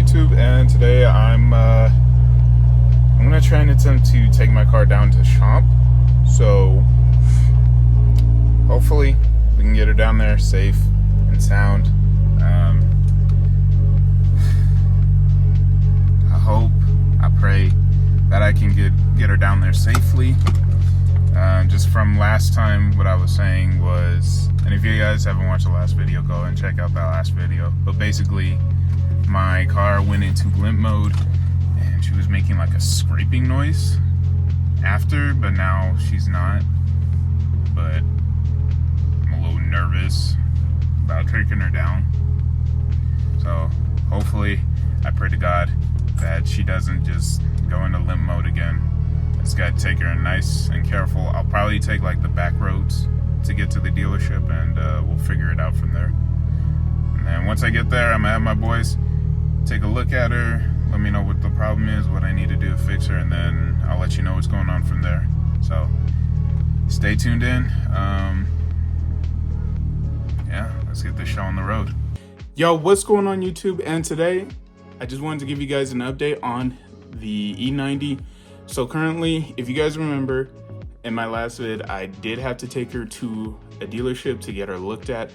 YouTube, and today I'm gonna try and attempt to take my car down to shop. So hopefully we can get her down there safe and sound. I pray that I can get her down there safely. Just from last time, what I was saying was, and if you guys haven't watched the last video, go and check out that last video. But basically, my car went into limp mode and she was making like a scraping noise after, but now she's not. But I'm a little nervous about taking her down. So hopefully, I pray to God that she doesn't just go into limp mode again. I just gotta take her nice and careful. I'll probably take like the back roads to get to the dealership, and we'll figure it out from there. And then once I get there, I'm gonna have my boys take a look at her, let me know what the problem is, what I need to do to fix her, and then I'll let you know what's going on from there. So stay tuned in. Yeah, let's get this show on the road. Yo, what's going on YouTube? And today I just wanted to give you guys an update on the E90. So currently, if you guys remember, in my last vid, I did have to take her to a dealership to get her looked at.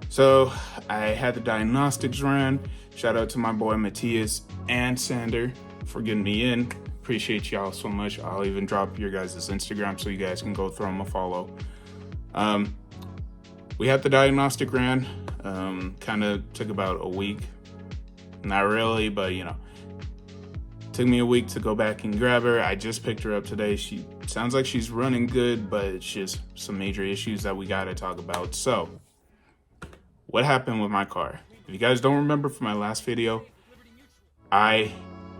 So I had the diagnostics ran. Shout out to my boy Matthias and Sander for getting me in. Appreciate y'all so much. I'll even drop your guys' Instagram so you guys can go throw them a follow. We had the diagnostic ran. Kind of took about a week. Not really, but you know. Took me a week to go back and grab her. I just picked her up today. She sounds like she's running good, but it's just some major issues that we gotta talk about. So, what happened with my car? If you guys don't remember from my last video, I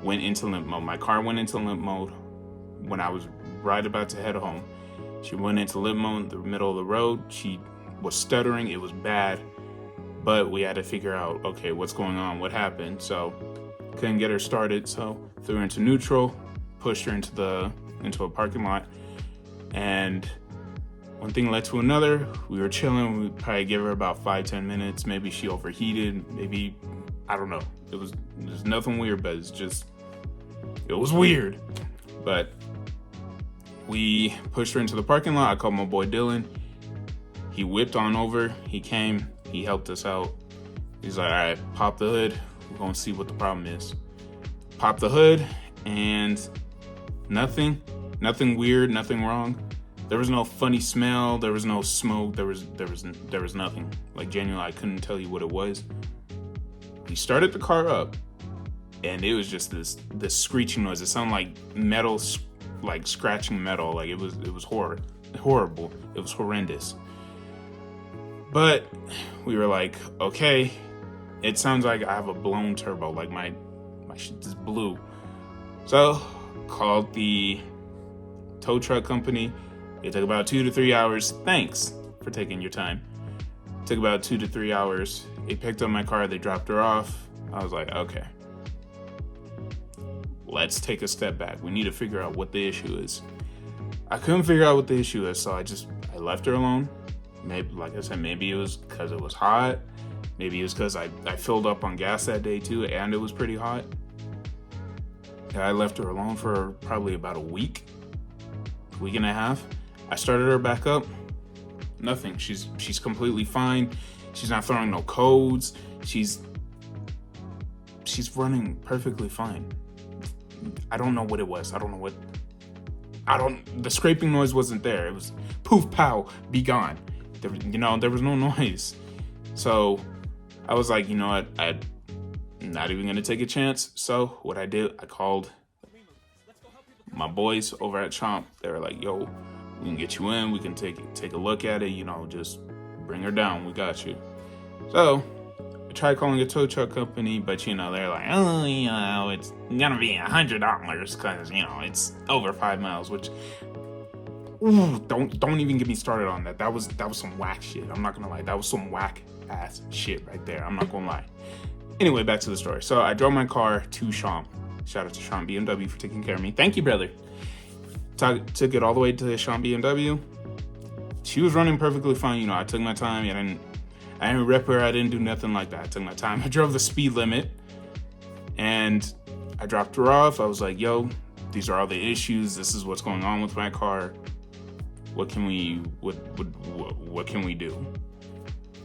went into limp mode. My car went into limp mode when I was right about to head home. She went into limp mode in the middle of the road. She was stuttering. It was bad, but we had to figure out, okay, what's going on? What happened? So, couldn't get her started, so threw her into neutral, pushed her into a parking lot, and one thing led to another. We were chilling. We probably give her about 5-10 minutes. Maybe she overheated. Maybe, I don't know. There's nothing weird, but it was weird. But we pushed her into the parking lot. I called my boy Dylan. He whipped on over. He came. He helped us out. He's like, all right, pop the hood. We're gonna see what the problem is. Pop the hood, and nothing weird, nothing wrong. There was no funny smell. There was no smoke. There was nothing. Like genuinely, I couldn't tell you what it was. He started the car up, and it was just this screeching noise. It sounded like metal, like scratching metal. Like it was horrible. It was horrendous. But we were like, okay. It sounds like I have a blown turbo, like my shit just blew. So, called the tow truck company. It took about 2 to 3 hours. Thanks for taking your time. It took about 2 to 3 hours. They picked up my car, they dropped her off. I was like, okay. Let's take a step back. We need to figure out what the issue is. I couldn't figure out what the issue is, so I left her alone. Maybe, like I said, maybe it was because it was hot. Maybe it was because I filled up on gas that day too, and it was pretty hot. I left her alone for probably about a week and a half. I started her back up. Nothing. She's completely fine. She's not throwing no codes. She's running perfectly fine. I don't know what it was. The scraping noise wasn't there. It was poof, pow, be gone. There was no noise. So I was like, you know what, I'm not even gonna take a chance. So what I did, I called my boys over at Chomp. They were like, yo, we can get you in, we can take a look at it, just bring her down, we got you. So I tried calling a tow truck company, but they're like, oh, it's gonna be $100 because it's over 5 miles, which don't even get me started on that. That was some whack shit. I'm not gonna lie, that was some whack ass shit right there. I'm not gonna lie. Anyway, back to the story. So I drove my car to Chomp. Shout out to Chomp BMW for taking care of me. Thank you, brother. Took it all the way to Chomp BMW. She was running perfectly fine. I took my time. I didn't rep her. I didn't do nothing like that. I took my time. I drove the speed limit. And I dropped her off. I was like, yo, these are all the issues. This is what's going on with my car. What can we do?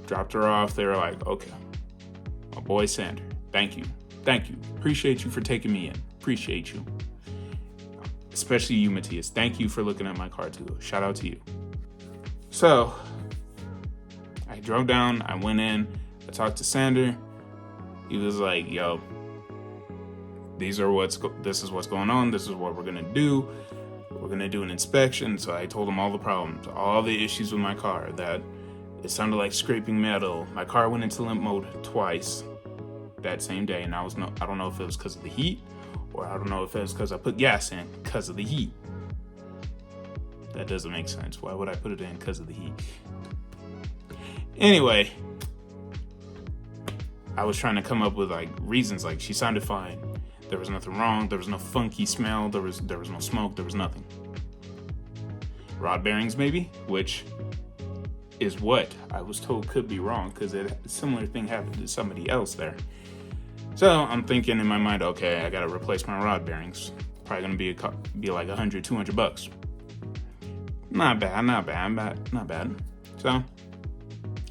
Dropped her off. They were like, okay, my boy Sander, thank you. Appreciate you for taking me in. Appreciate you. Especially you, Matthias. Thank you for looking at my car too. Shout out to you. So I drove down. I went in. I talked to Sander. He was like, yo, this is what's going on. This is what we're gonna do. We're gonna do an inspection. So I told him all the problems, all the issues with my car, that it sounded like scraping metal. My car went into limp mode twice that same day, and I don't know if it was because of the heat, or I don't know if it was because I put gas in because of the heat. That doesn't make sense. Why would I put it in because of the heat? Anyway, I was trying to come up with like reasons. Like, she sounded fine. There was nothing wrong. There was no funky smell. There was no smoke. There was nothing. Rod bearings, maybe, which is what I was told could be wrong, because a similar thing happened to somebody else there. So I'm thinking in my mind, okay, I gotta replace my rod bearings. Probably gonna be like $100, $200. Not bad. So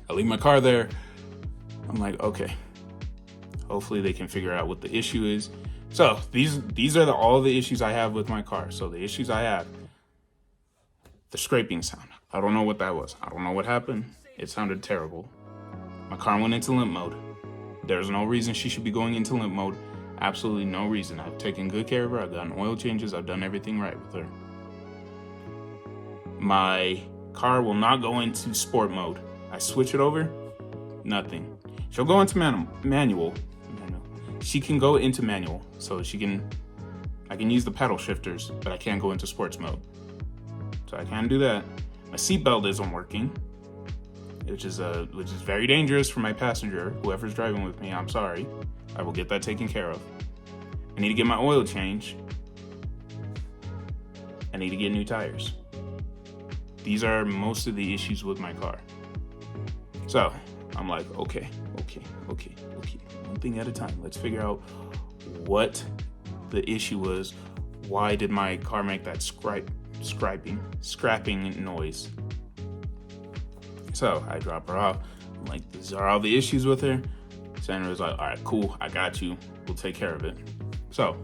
I leave my car there. I'm like, okay, hopefully they can figure out what the issue is. So these are all the issues I have with my car. So the issues I have: the scraping sound. I don't know what that was. I don't know what happened. It sounded terrible. My car went into limp mode. There's no reason she should be going into limp mode. Absolutely no reason. I've taken good care of her. I've done oil changes. I've done everything right with her. My car will not go into sport mode. I switch it over, nothing. She'll go into manual. She can go into manual, so I can use the pedal shifters, but I can't go into sports mode. So I can't do that. My seatbelt isn't working, which is very dangerous for my passenger. Whoever's driving with me, I'm sorry. I will get that taken care of. I need to get my oil changed. I need to get new tires. These are most of the issues with my car. So I'm like, okay. One thing at a time. Let's figure out what the issue was. Why did my car make that scrapping noise? So I drop her off. I'm like, these are all the issues with her. Sandra was like, all right, cool. I got you. We'll take care of it. So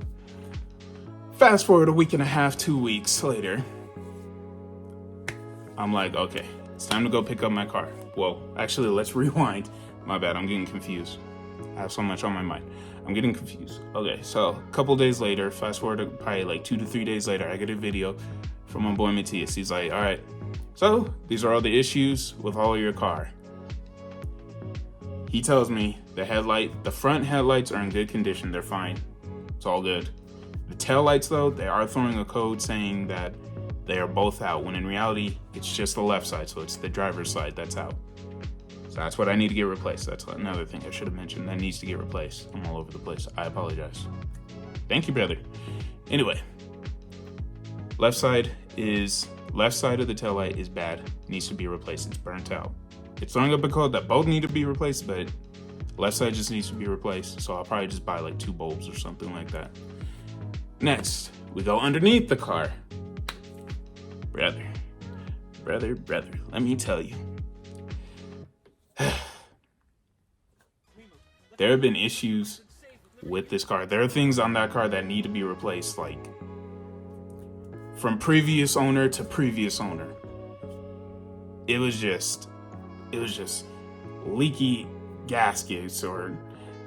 fast forward a week and a half, 2 weeks later, I'm like, okay, it's time to go pick up my car. Well, actually, let's rewind. My bad, I'm getting confused. I have so much on my mind. I'm getting confused. Okay, so a couple days later, fast forward to probably like 2 to 3 days later, I get a video from my boy Matthias. He's like, all right, so these are all the issues with all of your car. He tells me the front headlights are in good condition. They're fine. It's all good. The tail lights, though, they are throwing a code saying that they are both out, when in reality, it's just the left side, so it's the driver's side that's out. So that's what I need to get replaced. That's another thing I should have mentioned that needs to get replaced. I'm all over the place. I apologize. Thank you, brother. Anyway, left side of the taillight is bad. Needs to be replaced. It's burnt out. It's throwing up a code that both need to be replaced, but left side just needs to be replaced. So I'll probably just buy like 2 bulbs or something like that. Next, we go underneath the car. Brother, let me tell you. There have been issues with this car. There are things on that car that need to be replaced, like from previous owner to previous owner. It was just leaky gaskets, or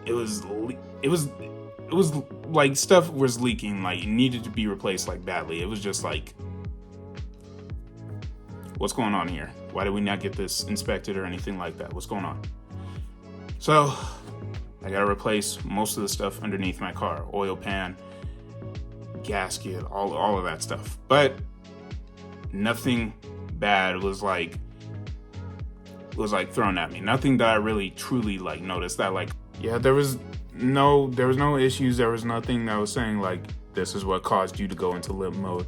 it was like stuff was leaking, like it needed to be replaced like badly. It was just like, what's going on here? Why did we not get this inspected or anything like that? What's going on? So I gotta replace most of the stuff underneath my car. Oil pan, gasket, all of that stuff. But nothing bad was like thrown at me. Nothing that I really truly like noticed that like, yeah, there was no issues. There was nothing that was saying like, this is what caused you to go into limp mode.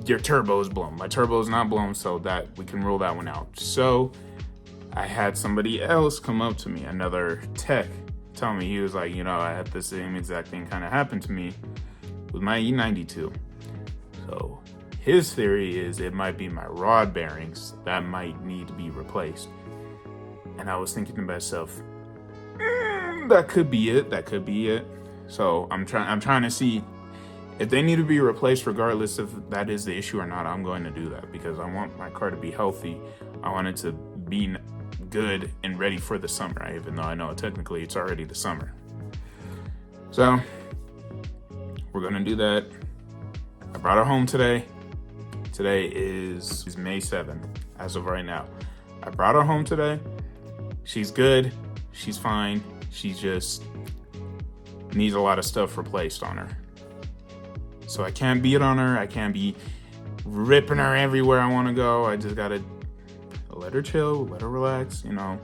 Your turbo is blown. My turbo is not blown, so that we can rule that one out. So I had somebody else come up to me, another tech, telling me, he was like, you know, I had the same exact thing kind of happen to me with my E92. So his theory is it might be my rod bearings that might need to be replaced. And I was thinking to myself, that could be it. That could be it. So I'm trying to see if they need to be replaced, regardless if that is the issue or not. I'm going to do that because I want my car to be healthy. I want it to be good and ready for the summer, even though I know technically it's already the summer. So we're gonna do that. I brought her home today. Today is May 7th, as of right now. I brought her home today. She's good. She's fine. She just needs a lot of stuff replaced on her. So I can't beat on her. I can't be ripping her everywhere I want to go. I just gotta let her chill, let her relax, you know,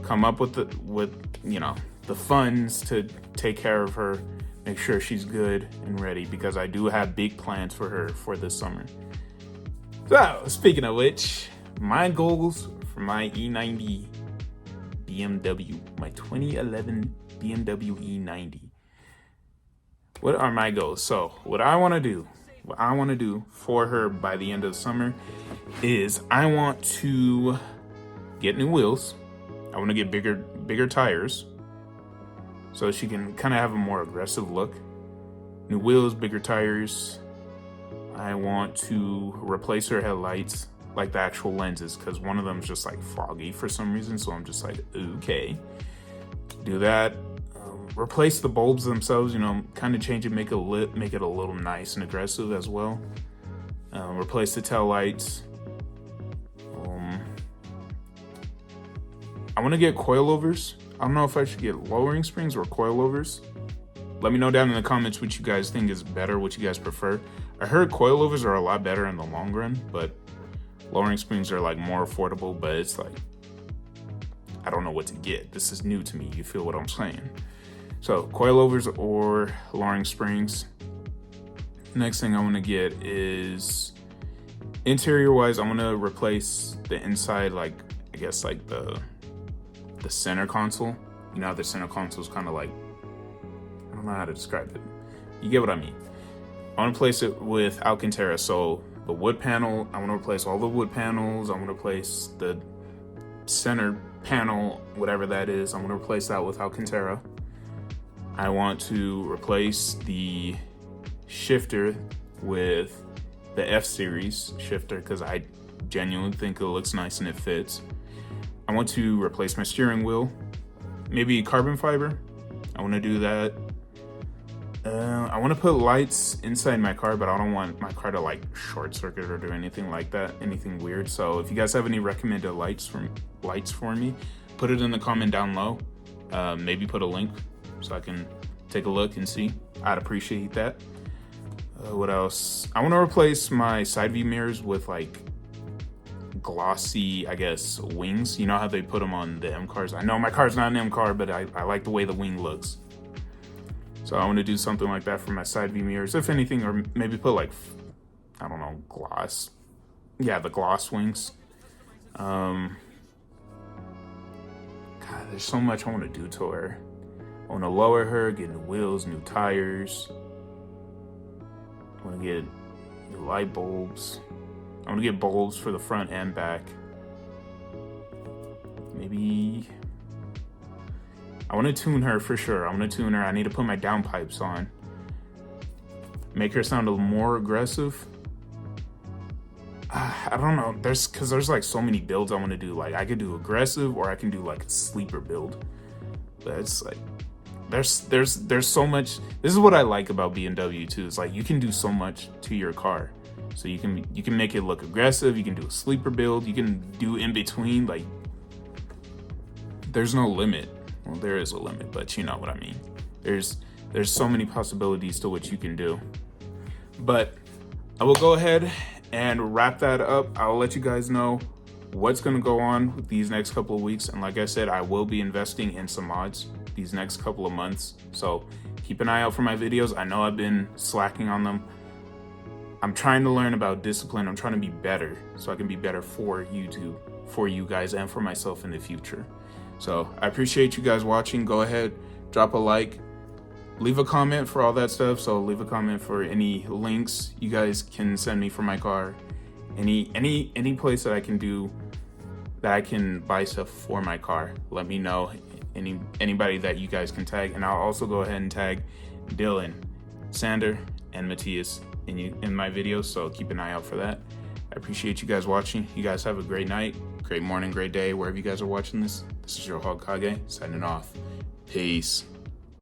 come up with the funds to take care of her, make sure she's good and ready, because I do have big plans for her for this summer. So speaking of which, my goals for my E90 BMW, my 2011 BMW E90. What are my goals? So what I want to do for her by the end of the summer is I want to get new wheels. I want to get bigger tires so she can kind of have a more aggressive look. New wheels, bigger tires. I want to replace her headlights, like the actual lenses, because one of them is just like foggy for some reason. So I'm just like, okay, do that. Replace the bulbs themselves, you know, kind of change it, make it a little nice and aggressive as well. Replace the tail lights. I want to get coilovers. I don't know if I should get lowering springs or coilovers. Let me know down in the comments what you guys think is better, what you guys prefer. I heard coilovers are a lot better in the long run, but lowering springs are like more affordable, but it's like, I don't know what to get. This is new to me. You feel what I'm saying? So coilovers or lowering springs. Next thing I want to get is interior wise. I want to replace the inside, like I guess like the center console. You know how the center console is kind of like, I don't know how to describe it. You get what I mean. I want to replace it with Alcantara. So the wood panel, I want to replace all the wood panels. I want to replace the center panel, whatever that is. I want to replace that with Alcantara. I want to replace the shifter with the F-Series shifter because I genuinely think it looks nice and it fits. I want to replace my steering wheel, maybe carbon fiber. I want to do that. I want to put lights inside my car, but I don't want my car to like short circuit or do anything like that, anything weird. So if you guys have any recommended lights for me, put it in the comment down low. Maybe put a link so I can take a look and see. I'd appreciate that. What else? I want to replace my side view mirrors with like glossy, I guess, wings. You know how they put them on the M cars? I know my car's not an M car, but I like the way the wing looks. So I want to do something like that for my side view mirrors, if anything, or maybe put like, I don't know, gloss. Yeah, the gloss wings. God, there's so much I want to do to her. I want to lower her, get new wheels, new tires. I want to get new light bulbs. I want to get bulbs for the front and back. Maybe I want to tune her for sure. I want to tune her. I need to put my downpipes on. Make her sound a little more aggressive. I don't know. There's like so many builds I want to do. Like I could do aggressive or I can do like a sleeper build. But it's like there's so much. This is what I like about BMW too. It's like you can do so much to your car. So you can make it look aggressive. You can do a sleeper build. You can do in between. Like there's no limit. Well, there is a limit, but you know what I mean. There's so many possibilities to what you can do. But I will go ahead and wrap that up. I'll let you guys know what's going to go on with these next couple of weeks. And like I said, I will be investing in some mods these next couple of months. So keep an eye out for my videos. I know I've been slacking on them. I'm trying to learn about discipline. I'm trying to be better so I can be better for YouTube, for you guys, and for myself in the future. So I appreciate you guys watching. Go ahead, drop a like, leave a comment for all that stuff. So leave a comment for any links you guys can send me for my car, any place that I can do, that I can buy stuff for my car. Let me know. Anybody that you guys can tag, and I'll also go ahead and tag Dylan, Sander, and Matthias in my videos, so keep an eye out for that. I appreciate you guys watching. You guys have a great night, great morning, great day, wherever you guys are watching this. This is your Hokage signing off. Peace.